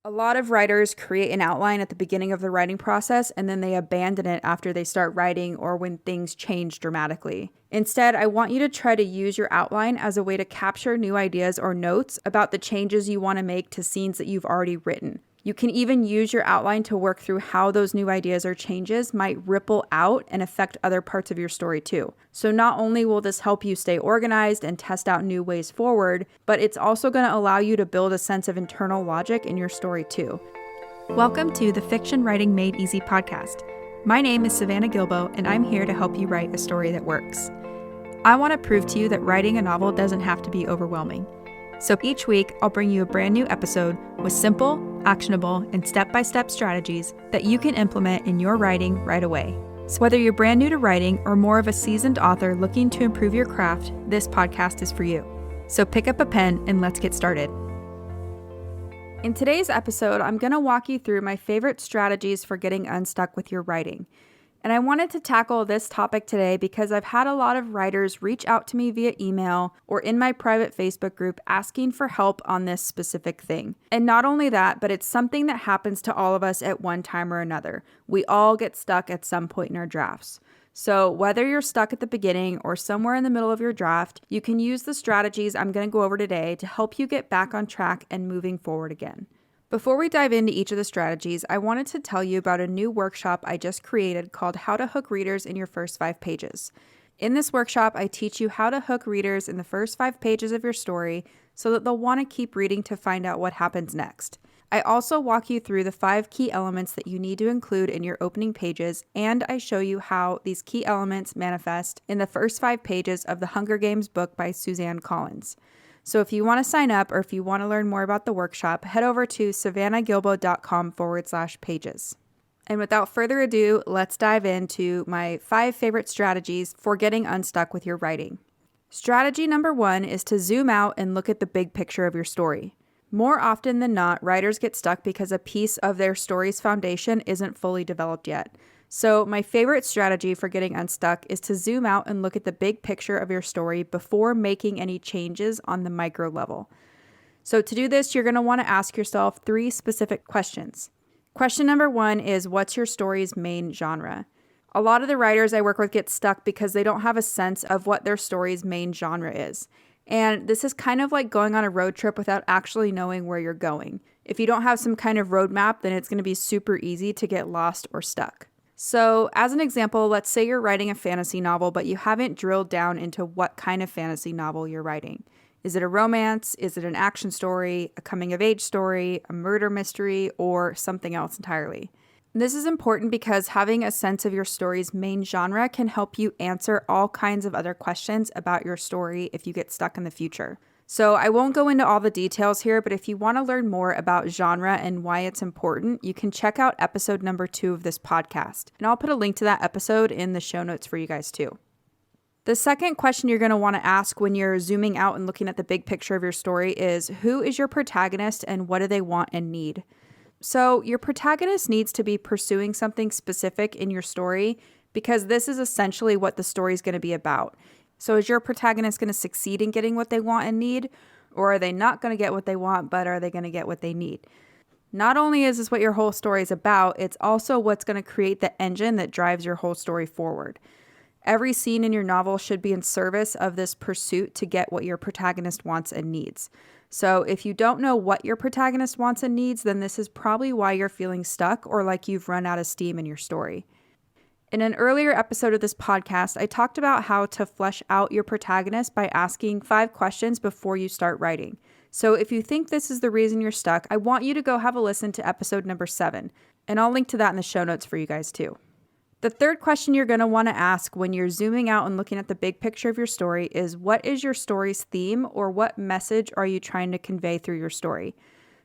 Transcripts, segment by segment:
A lot of writers create an outline at the beginning of the writing process and then they abandon it after they start writing or when things change dramatically. Instead, I want you to try to use your outline as a way to capture new ideas or notes about the changes you want to make to scenes that you've already written. You can even use your outline to work through how those new ideas or changes might ripple out and affect other parts of your story too. So not only will this help you stay organized and test out new ways forward, but it's also going to allow you to build a sense of internal logic in your story too. Welcome to the Fiction Writing Made Easy podcast. My name is Savannah Gilbo, and I'm here to help you write a story that works. I want to prove to you that writing a novel doesn't have to be overwhelming. So each week, I'll bring you a brand new episode with simple, actionable, and step-by-step strategies that you can implement in your writing right away. So whether you're brand new to writing or more of a seasoned author looking to improve your craft, this podcast is for you. So pick up a pen and let's get started. In today's episode, I'm going to walk you through my favorite strategies for getting unstuck with your writing. And I wanted to tackle this topic today because I've had a lot of writers reach out to me via email or in my private Facebook group asking for help on this specific thing. And not only that, but it's something that happens to all of us at one time or another. We all get stuck at some point in our drafts. So whether you're stuck at the beginning or somewhere in the middle of your draft, you can use the strategies I'm going to go over today to help you get back on track and moving forward again. Before we dive into each of the strategies, I wanted to tell you about a new workshop I just created called How to Hook Readers in Your First 5 Pages. In this workshop, I teach you how to hook readers in the first 5 pages of your story so that they'll want to keep reading to find out what happens next. I also walk you through the 5 key elements that you need to include in your opening pages, and I show you how these key elements manifest in the first 5 pages of the Hunger Games book by Suzanne Collins. So if you want to sign up or if you want to learn more about the workshop, head over to savannahgilbo.com/pages. And without further ado, let's dive into my 5 favorite strategies for getting unstuck with your writing. Strategy number 1 is to zoom out and look at the big picture of your story. More often than not, writers get stuck because a piece of their story's foundation isn't fully developed yet. So my favorite strategy for getting unstuck is to zoom out and look at the big picture of your story before making any changes on the micro level. So to do this, you're going to want to ask yourself 3 specific questions. Question number 1 is, what's your story's main genre? A lot of the writers I work with get stuck because they don't have a sense of what their story's main genre is. And this is kind of like going on a road trip without actually knowing where you're going. If you don't have some kind of roadmap, then it's going to be super easy to get lost or stuck. So as an example, let's say you're writing a fantasy novel, but you haven't drilled down into what kind of fantasy novel you're writing. Is it a romance? Is it an action story, a coming-of-age story, a murder mystery, or something else entirely? This is important because having a sense of your story's main genre can help you answer all kinds of other questions about your story if you get stuck in the future. So I won't go into all the details here, but if you want to learn more about genre and why it's important, you can check out episode number 2 of this podcast. And I'll put a link to that episode in the show notes for you guys too. The second question you're going to want to ask when you're zooming out and looking at the big picture of your story is, who is your protagonist and what do they want and need? So your protagonist needs to be pursuing something specific in your story because this is essentially what the story is going to be about. So is your protagonist going to succeed in getting what they want and need? Or are they not going to get what they want, but are they going to get what they need? Not only is this what your whole story is about, it's also what's going to create the engine that drives your whole story forward. Every scene in your novel should be in service of this pursuit to get what your protagonist wants and needs. So if you don't know what your protagonist wants and needs, then this is probably why you're feeling stuck or like you've run out of steam in your story. In an earlier episode of this podcast, I talked about how to flesh out your protagonist by asking 5 questions before you start writing. So if you think this is the reason you're stuck, I want you to go have a listen to episode number 7, and I'll link to that in the show notes for you guys too. The third question you're going to want to ask when you're zooming out and looking at the big picture of your story is, what is your story's theme, or what message are you trying to convey through your story?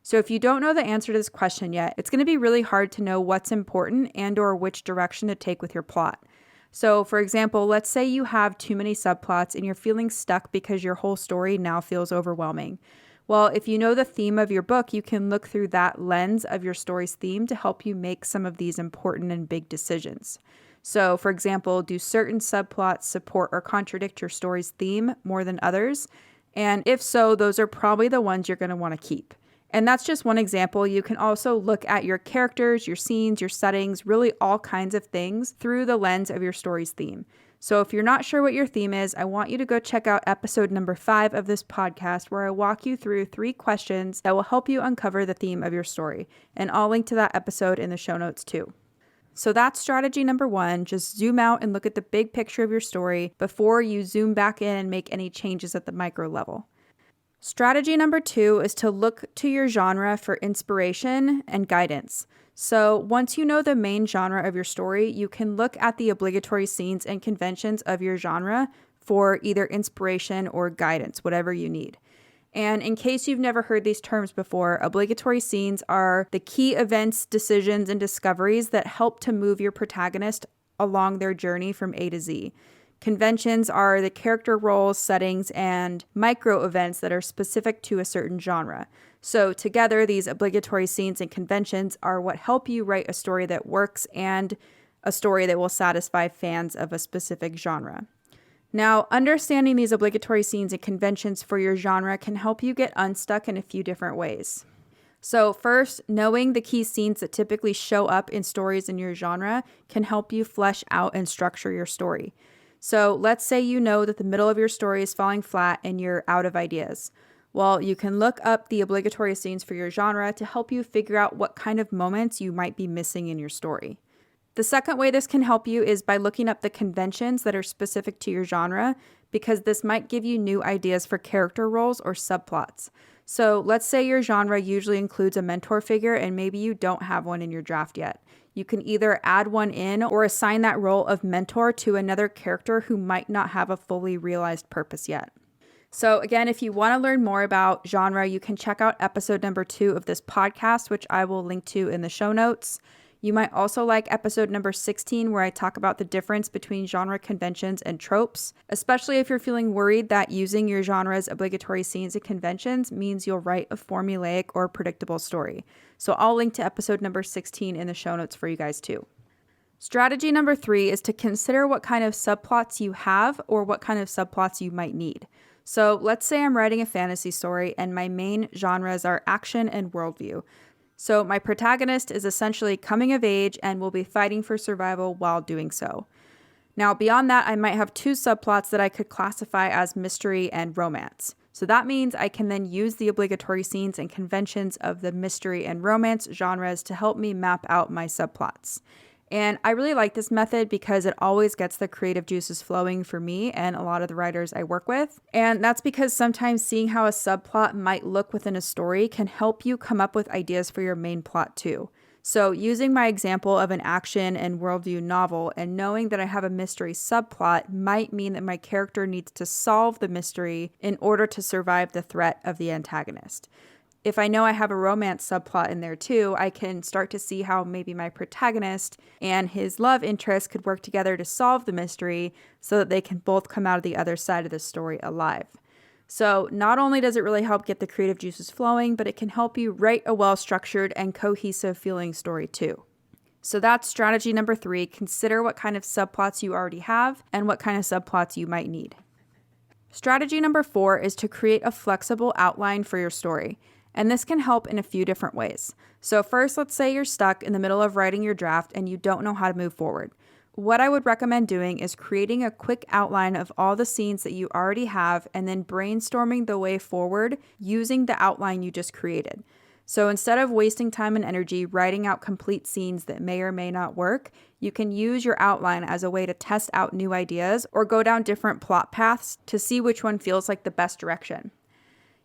So if you don't know the answer to this question yet, it's going to be really hard to know what's important and or which direction to take with your plot. So for example, let's say you have too many subplots and you're feeling stuck because your whole story now feels overwhelming. Well, if you know the theme of your book, you can look through that lens of your story's theme to help you make some of these important and big decisions. So for example, do certain subplots support or contradict your story's theme more than others? And if so, those are probably the ones you're going to want to keep. And that's just one example. You can also look at your characters, your scenes, your settings, really all kinds of things through the lens of your story's theme. So if you're not sure what your theme is, I want you to go check out episode number 5 of this podcast, where I walk you through 3 questions that will help you uncover the theme of your story. And I'll link to that episode in the show notes too. So that's strategy number 1. Just zoom out and look at the big picture of your story before you zoom back in and make any changes at the micro level. Strategy number 2 is to look to your genre for inspiration and guidance. So once you know the main genre of your story, you can look at the obligatory scenes and conventions of your genre for either inspiration or guidance, whatever you need. And in case you've never heard these terms before, obligatory scenes are the key events, decisions, and discoveries that help to move your protagonist along their journey from A to Z. Conventions are the character roles, settings, and micro events that are specific to a certain genre. So together, these obligatory scenes and conventions are what help you write a story that works and a story that will satisfy fans of a specific genre. Now, understanding these obligatory scenes and conventions for your genre can help you get unstuck in a few different ways. So first, knowing the key scenes that typically show up in stories in your genre can help you flesh out and structure your story. So let's say you know that the middle of your story is falling flat and you're out of ideas. Well, you can look up the obligatory scenes for your genre to help you figure out what kind of moments you might be missing in your story. The second way this can help you is by looking up the conventions that are specific to your genre, because this might give you new ideas for character roles or subplots. So let's say your genre usually includes a mentor figure and maybe you don't have one in your draft yet. You can either add one in or assign that role of mentor to another character who might not have a fully realized purpose yet. So again, if you want to learn more about genre, you can check out episode number 2 of this podcast, which I will link to in the show notes. You might also like episode number 16, where I talk about the difference between genre conventions and tropes, especially if you're feeling worried that using your genre's obligatory scenes and conventions means you'll write a formulaic or predictable story. So I'll link to episode number 16 in the show notes for you guys too. Strategy number 3 is to consider what kind of subplots you have or what kind of subplots you might need. So let's say I'm writing a fantasy story and my main genres are action and worldview. So my protagonist is essentially coming of age and will be fighting for survival while doing so. Now, beyond that, I might have 2 subplots that I could classify as mystery and romance. So that means I can then use the obligatory scenes and conventions of the mystery and romance genres to help me map out my subplots. And I really like this method because it always gets the creative juices flowing for me and a lot of the writers I work with. And that's because sometimes seeing how a subplot might look within a story can help you come up with ideas for your main plot too. So using my example of an action and worldview novel and knowing that I have a mystery subplot might mean that my character needs to solve the mystery in order to survive the threat of the antagonist. If I know I have a romance subplot in there too, I can start to see how maybe my protagonist and his love interest could work together to solve the mystery so that they can both come out of the other side of the story alive. So not only does it really help get the creative juices flowing, but it can help you write a well-structured and cohesive feeling story too. So that's strategy number 3. Consider what kind of subplots you already have and what kind of subplots you might need. Strategy number 4 is to create a flexible outline for your story. And this can help in a few different ways. So first, let's say you're stuck in the middle of writing your draft and you don't know how to move forward. What I would recommend doing is creating a quick outline of all the scenes that you already have and then brainstorming the way forward using the outline you just created. So instead of wasting time and energy writing out complete scenes that may or may not work, you can use your outline as a way to test out new ideas or go down different plot paths to see which one feels like the best direction.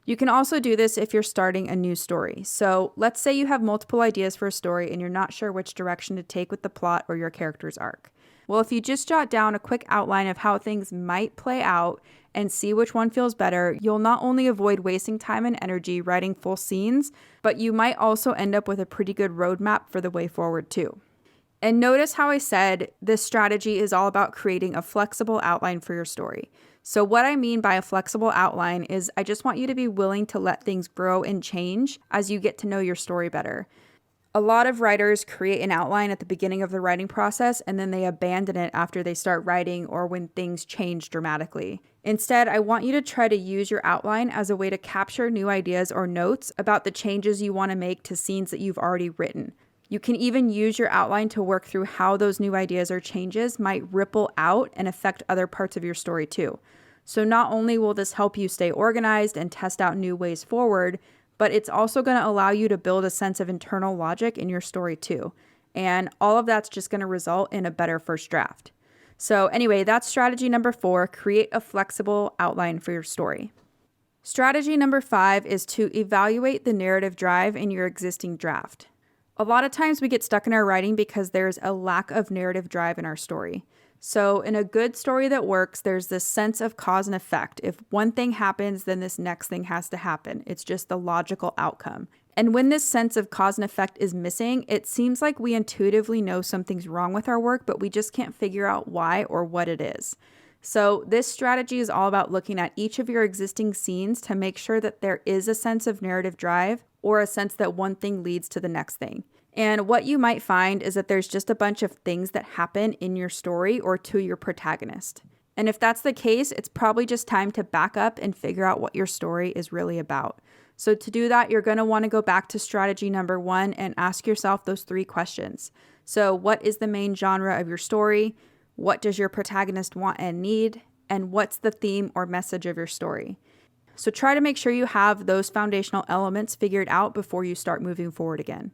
You can also do this if you're starting a new story. So let's say you have multiple ideas for a story and you're not sure which direction to take with the plot or your character's arc. Well, if you just jot down a quick outline of how things might play out and see which one feels better, you'll not only avoid wasting time and energy writing full scenes, but you might also end up with a pretty good roadmap for the way forward too. And notice how I said this strategy is all about creating a flexible outline for your story. So what I mean by a flexible outline is I just want you to be willing to let things grow and change as you get to know your story better. A lot of writers create an outline at the beginning of the writing process and then they abandon it after they start writing or when things change dramatically. Instead, I want you to try to use your outline as a way to capture new ideas or notes about the changes you want to make to scenes that you've already written. You can even use your outline to work through how those new ideas or changes might ripple out and affect other parts of your story too. So not only will this help you stay organized and test out new ways forward, but it's also going to allow you to build a sense of internal logic in your story too. And all of that's just going to result in a better first draft. So anyway, that's strategy number 4, create a flexible outline for your story. Strategy number 5 is to evaluate the narrative drive in your existing draft. A lot of times we get stuck in our writing because there's a lack of narrative drive in our story. So in a good story that works, there's this sense of cause and effect. If one thing happens, then this next thing has to happen. It's just the logical outcome. And when this sense of cause and effect is missing, it seems like we intuitively know something's wrong with our work, but we just can't figure out why or what it is. So this strategy is all about looking at each of your existing scenes to make sure that there is a sense of narrative drive or a sense that one thing leads to the next thing. And what you might find is that there's just a bunch of things that happen in your story or to your protagonist. And if that's the case, it's probably just time to back up and figure out what your story is really about. So to do that, you're going to want to go back to strategy number 1 and ask yourself those 3 questions. So what is the main genre of your story? What does your protagonist want and need? And what's the theme or message of your story? So try to make sure you have those foundational elements figured out before you start moving forward again.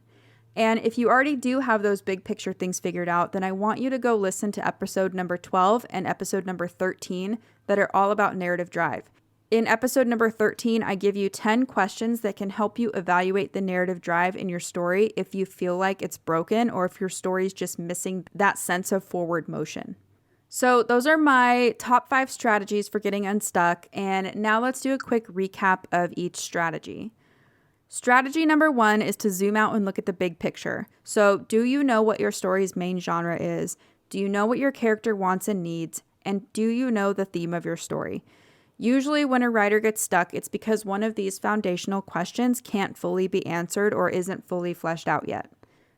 And if you already do have those big picture things figured out, then I want you to go listen to episode number 12 and episode number 13 that are all about narrative drive. In episode number 13, I give you 10 questions that can help you evaluate the narrative drive in your story if you feel like it's broken or if your story is just missing that sense of forward motion. So those are my top 5 strategies for getting unstuck. And now let's do a quick recap of each strategy. Strategy number 1 is to zoom out and look at the big picture. So do you know what your story's main genre is? Do you know what your character wants and needs? And do you know the theme of your story? Usually when a writer gets stuck, it's because one of these foundational questions can't fully be answered or isn't fully fleshed out yet.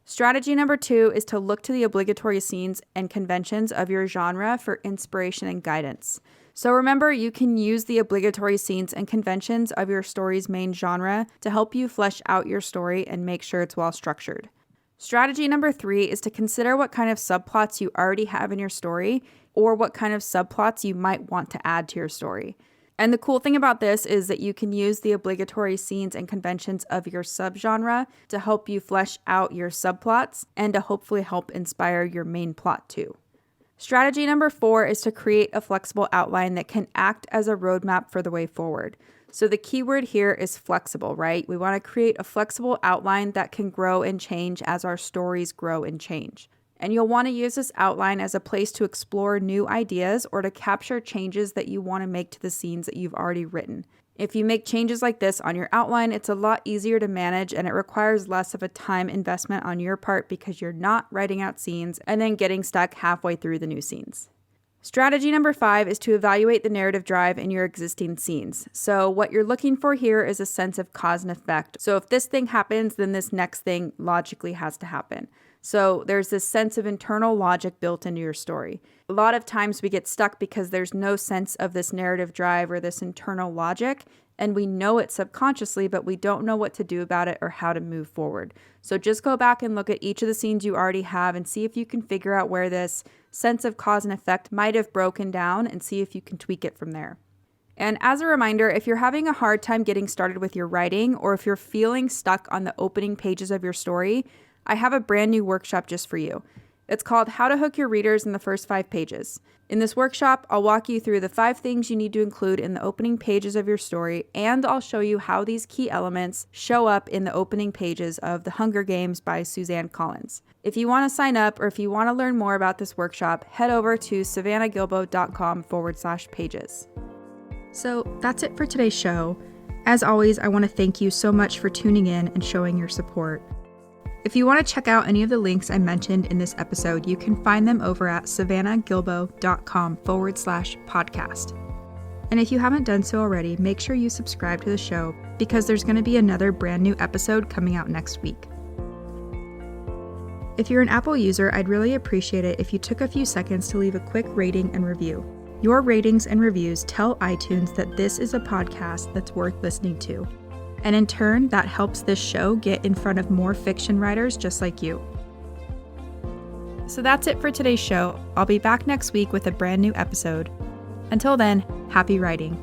Strategy number 2 is to look to the obligatory scenes and conventions of your genre for inspiration and guidance. So remember, you can use the obligatory scenes and conventions of your story's main genre to help you flesh out your story and make sure it's well structured. Strategy number 3 is to consider what kind of subplots you already have in your story or what kind of subplots you might want to add to your story. And the cool thing about this is that you can use the obligatory scenes and conventions of your subgenre to help you flesh out your subplots and to hopefully help inspire your main plot too. Strategy number 4 is to create a flexible outline that can act as a roadmap for the way forward. So the key word here is flexible, right? We want to create a flexible outline that can grow and change as our stories grow and change. And you'll want to use this outline as a place to explore new ideas or to capture changes that you want to make to the scenes that you've already written. If you make changes like this on your outline, it's a lot easier to manage and it requires less of a time investment on your part because you're not writing out scenes and then getting stuck halfway through the new scenes. Strategy number 5 is to evaluate the narrative drive in your existing scenes. So what you're looking for here is a sense of cause and effect. So if this thing happens, then this next thing logically has to happen. So there's this sense of internal logic built into your story. A lot of times we get stuck because there's no sense of this narrative drive or this internal logic, and we know it subconsciously, but we don't know what to do about it or how to move forward. So just go back and look at each of the scenes you already have and see if you can figure out where this sense of cause and effect might have broken down and see if you can tweak it from there. And as a reminder, if you're having a hard time getting started with your writing or if you're feeling stuck on the opening pages of your story, I have a brand new workshop just for you. It's called How to Hook Your Readers in the First 5 Pages. In this workshop, I'll walk you through the 5 things you need to include in the opening pages of your story, and I'll show you how these key elements show up in the opening pages of The Hunger Games by Suzanne Collins. If you want to sign up or if you want to learn more about this workshop, head over to savannahgilbo.com/pages. So that's it for today's show. As always, I want to thank you so much for tuning in and showing your support. If you want to check out any of the links I mentioned in this episode, you can find them over at savannahgilbo.com/podcast. And if you haven't done so already, make sure you subscribe to the show because there's going to be another brand new episode coming out next week. If you're an Apple user, I'd really appreciate it if you took a few seconds to leave a quick rating and review. Your ratings and reviews tell iTunes that this is a podcast that's worth listening to. And in turn, that helps this show get in front of more fiction writers just like you. So that's it for today's show. I'll be back next week with a brand new episode. Until then, happy writing.